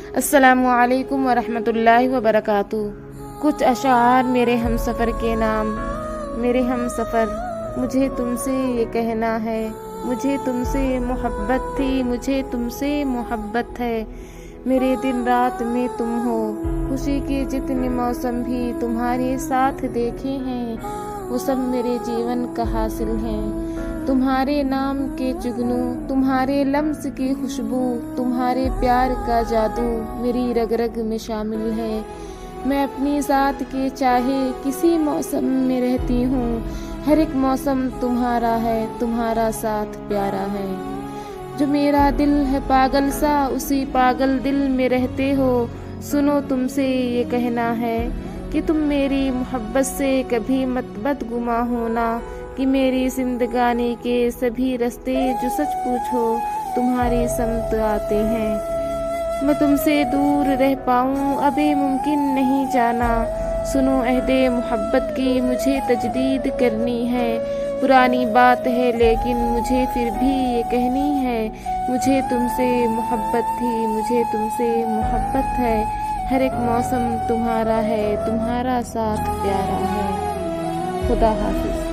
अस्सलामु अलैकुम वरहमतुल्लाहि वबरकातुहू। कुछ अशार मेरे हम सफ़र के नाम। मेरे हम सफ़र, मुझे तुमसे ये कहना है, मुझे तुमसे मोहब्बत थी, मुझे तुमसे मोहब्बत है। मेरे दिन रात में तुम हो, खुशी के जितने मौसम भी तुम्हारे साथ देखे हैं, वो सब मेरे जीवन का हासिल हैं। तुम्हारे नाम के जुगनू, तुम्हारे लम्स की खुशबू, तुम्हारे प्यार का जादू मेरी रग रग में शामिल है। मैं अपनी ज़ात के चाहे किसी मौसम में रहती हूँ, हर एक मौसम तुम्हारा है, तुम्हारा साथ प्यारा है। जो मेरा दिल है पागल सा, उसी पागल दिल में रहते हो। सुनो तुमसे ये कहना है कि तुम मेरी मोहब्बत से कभी मत बदगुमा होना, कि मेरी जिंदगानी के सभी रास्ते जो सच पूछो तुम्हारी समत आते हैं। मैं तुमसे दूर रह पाऊँ अबे मुमकिन नहीं जाना। सुनो अहदे मोहब्बत की मुझे तजदीद करनी है। पुरानी बात है लेकिन मुझे फिर भी ये कहनी है, मुझे तुमसे मोहब्बत थी, मुझे तुमसे मोहब्बत है। हर एक मौसम तुम्हारा है, तुम्हारा साथ प्यारा है। खुदा हाफिज।